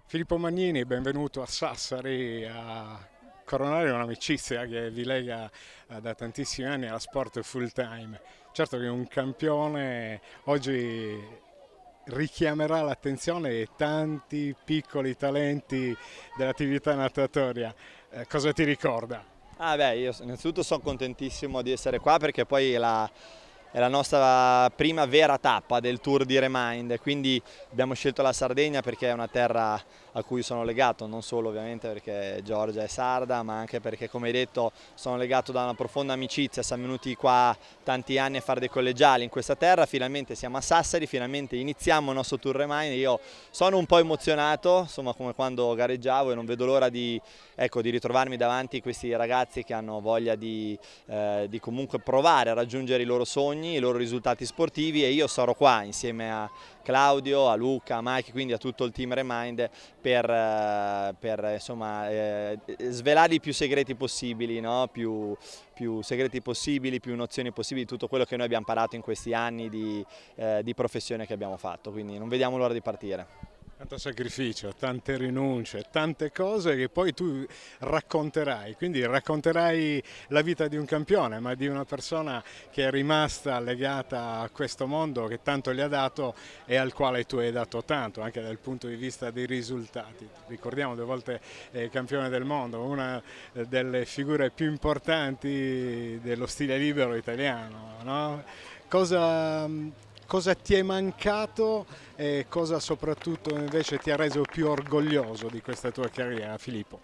Filippo Magnini, benvenuto a Sassari a coronare un'amicizia che vi lega da tantissimi anni alla sport full time. Certo che un campione oggi richiamerà l'attenzione di tanti piccoli talenti dell'attività natatoria. Cosa ti ricorda? Io innanzitutto sono contentissimo di essere qua perché poi è la nostra prima vera tappa del Tour di Remind, quindi abbiamo scelto la Sardegna perché è una terra a cui sono legato, non solo ovviamente perché Giorgia è sarda, ma anche perché, come hai detto, sono legato da una profonda amicizia. Siamo venuti qua tanti anni a fare dei collegiali in questa terra, finalmente siamo a Sassari, finalmente iniziamo il nostro Tour Remind. Io sono un po' emozionato, insomma, come quando gareggiavo, e non vedo l'ora di ritrovarmi davanti a questi ragazzi che hanno voglia di comunque provare a raggiungere i loro sogni, i loro risultati sportivi, e io sarò qua insieme a Claudio, a Luca, a Mike, quindi a tutto il team Remind per svelare i più segreti possibili, no? più segreti possibili, più nozioni possibili di tutto quello che noi abbiamo imparato in questi anni di professione che abbiamo fatto, quindi non vediamo l'ora di partire. Tanto sacrificio, tante rinunce, tante cose che poi tu racconterai, quindi racconterai la vita di un campione, ma di una persona che è rimasta legata a questo mondo che tanto gli ha dato e al quale tu hai dato tanto, anche dal punto di vista dei risultati. Ricordiamo 2 volte campione del mondo, una delle figure più importanti dello stile libero italiano, no? Cosa, cosa ti è mancato e cosa soprattutto invece ti ha reso più orgoglioso di questa tua carriera, Filippo?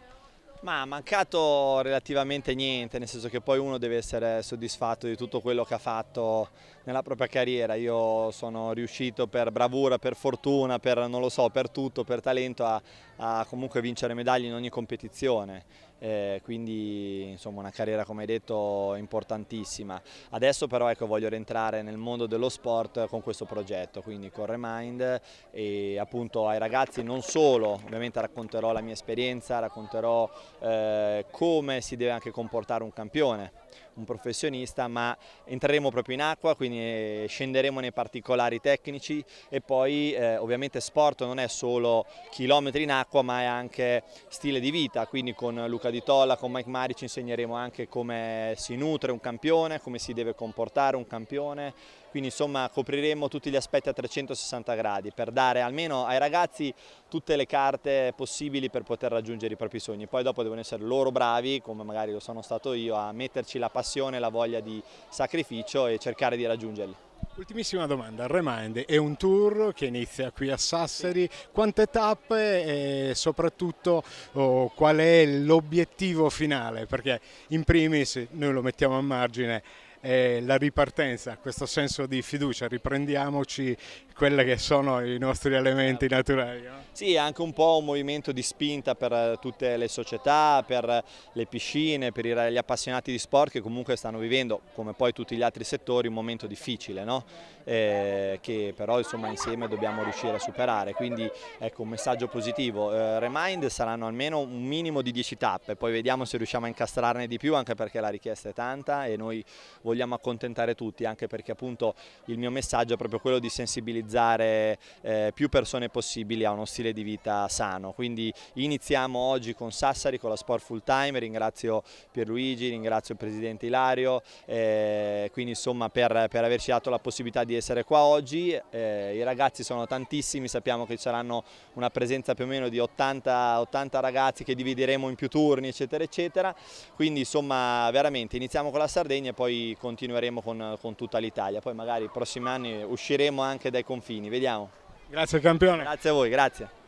Ma ha mancato relativamente niente, nel senso che poi uno deve essere soddisfatto di tutto quello che ha fatto nella propria carriera. Io sono riuscito per bravura, per fortuna, per non lo so, per tutto, per talento a comunque vincere medaglie in ogni competizione. Quindi insomma una carriera, come hai detto, importantissima. Adesso però voglio rientrare nel mondo dello sport con questo progetto, quindi con Remind, e appunto ai ragazzi non solo, ovviamente racconterò la mia esperienza, racconterò come si deve anche comportare un campione, un professionista, ma entreremo proprio in acqua, quindi scenderemo nei particolari tecnici, e poi ovviamente sport non è solo chilometri in acqua, ma è anche stile di vita, quindi con Luca Di Tolla, con Mike Mari ci insegneremo anche come si nutre un campione, come si deve comportare un campione, quindi insomma copriremo tutti gli aspetti a 360 gradi per dare almeno ai ragazzi tutte le carte possibili per poter raggiungere i propri sogni. Poi dopo devono essere loro bravi, come magari lo sono stato io, a metterci la passione, la voglia di sacrificio e cercare di raggiungerli. Ultimissima domanda, il Remind è un tour che inizia qui a Sassari, quante tappe e soprattutto qual è l'obiettivo finale? Perché in primis noi lo mettiamo a margine, la ripartenza, questo senso di fiducia, riprendiamoci quelli che sono i nostri elementi naturali. No? Sì, è anche un po' un movimento di spinta per tutte le società, per le piscine, per gli appassionati di sport che comunque stanno vivendo, come poi tutti gli altri settori, un momento difficile, no? Che però insomma insieme dobbiamo riuscire a superare, quindi ecco un messaggio positivo. Remind saranno almeno un minimo di 10 tappe, poi vediamo se riusciamo a incastrarne di più, anche perché la richiesta è tanta e noi vogliamo accontentare tutti, anche perché appunto il mio messaggio è proprio quello di sensibilizzare più persone possibili a uno stile di vita sano. Quindi iniziamo oggi con Sassari, con la Sport Full Time. Ringrazio Pierluigi, ringrazio il presidente Ilario, quindi insomma per averci dato la possibilità di essere qua oggi. I ragazzi sono tantissimi, sappiamo che ci saranno una presenza più o meno di 80 ragazzi che divideremo in più turni, eccetera eccetera, quindi insomma veramente iniziamo con la Sardegna e poi continueremo con tutta l'Italia, poi magari i prossimi anni usciremo anche dai confini, vediamo. Grazie campione. Grazie a voi, grazie.